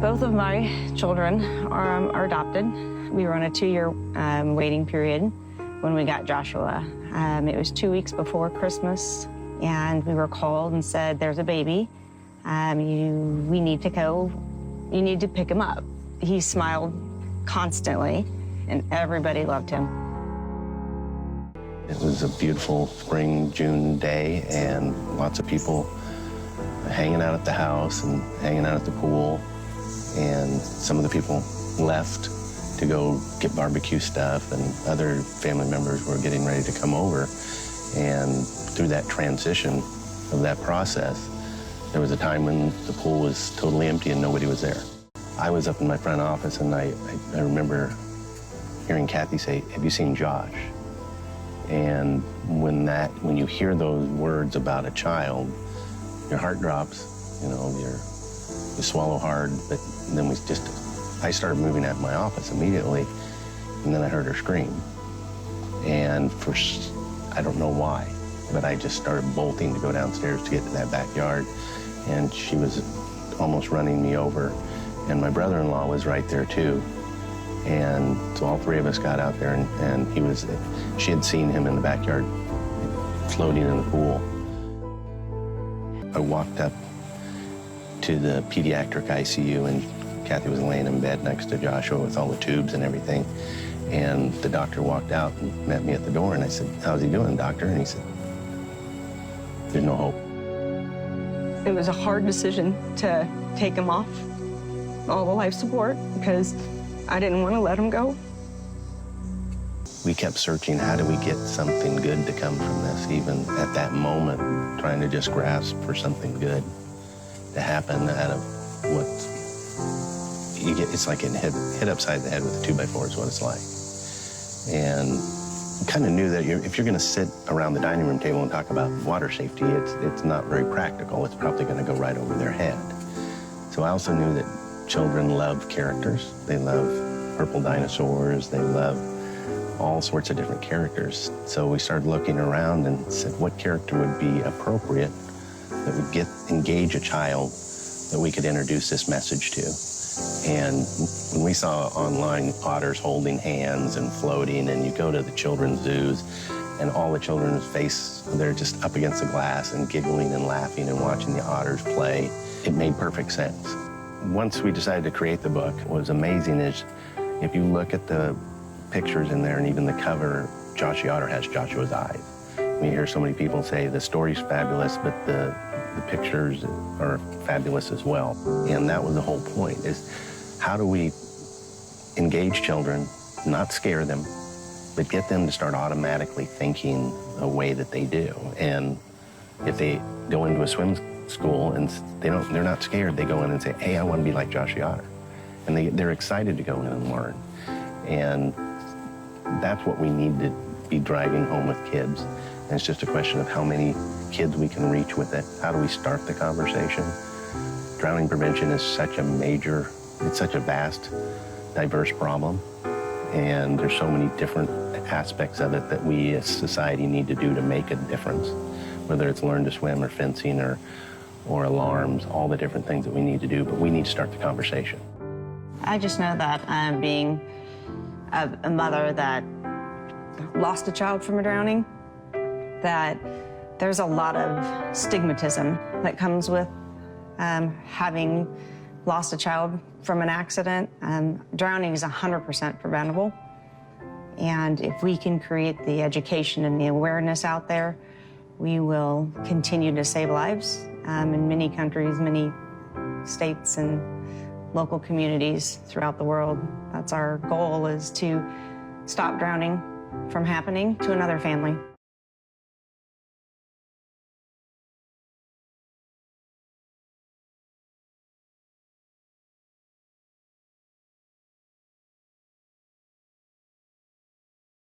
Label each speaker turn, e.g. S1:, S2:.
S1: Both of my children are adopted. We were on a 2-year waiting period when we got Joshua. It was 2 weeks before Christmas, and we were called and said, there's a baby. We need to go. You need to pick him up. He smiled constantly, and everybody loved him.
S2: It was a beautiful spring, June day, and lots of people hanging out at the house and hanging out at the pool. And some of the people left to go get barbecue stuff, and other family members were getting ready to come over. And through that transition of that process, there was a time when the pool was totally empty and nobody was there. I was up in my front office, and I remember hearing Kathy say, "Have you seen Josh?" And when you hear those words about a child, your heart drops, you know, you swallow hard. But then I started moving out of my office immediately, and then I heard her scream. And I don't know why, but I just started bolting to go downstairs to get to that backyard, and she was almost running me over. And my brother-in-law was right there too. And so all three of us got out there, and she had seen him in the backyard floating in the pool. I walked up to the pediatric ICU, and Kathy was laying in bed next to Joshua with all the tubes and everything. And the doctor walked out and met me at the door, and I said, "How's he doing, doctor?" And he said, "There's no hope."
S1: It was a hard decision to take him off all the life support because I didn't want to let him go.
S2: We kept searching, how do we get something good to come from this, even at that moment, trying to just grasp for something good to happen out of what you get. It's like getting hit upside the head with a 2x4 is what it's like. And you kind of knew that if you're going to sit around the dining room table and talk about water safety, it's not very practical. It's probably going to go right over their head. So I also knew that children love characters. They love purple dinosaurs. They love all sorts of different characters. So we started looking around and said, what character would be appropriate that would engage a child that we could introduce this message to? And when we saw online otters holding hands and floating, and you go to the children's zoos, and all the children's face, they're just up against the glass and giggling and laughing and watching the otters play, it made perfect sense. Once we decided to create the book, what was amazing is if you look at the pictures in there and even the cover, Josh the otter has Joshua's eyes. We hear so many people say the story's fabulous, but the pictures are fabulous as well. And that was the whole point, is how do we engage children, not scare them, but get them to start automatically thinking the way that they do. And if they go into a swim school and they're not scared, they go in and say, hey, I want to be like Josh the otter. And they're excited to go in and learn. And that's what we need to be driving home with kids. And it's just a question of how many kids we can reach with it. How do we start the conversation? Drowning prevention is such it's such a vast, diverse problem. And there's so many different aspects of it that we as society need to do to make a difference. Whether it's learn to swim or fencing or alarms, all the different things that we need to do, but we need to start the conversation.
S1: I just know that being a mother that lost a child from a drowning, that there's a lot of stigmatism that comes with having lost a child from an accident. Drowning is 100% preventable. And if we can create the education and the awareness out there, we will continue to save lives in many countries, many states, and local communities throughout the world. That's our goal, is to stop drowning from happening to another family.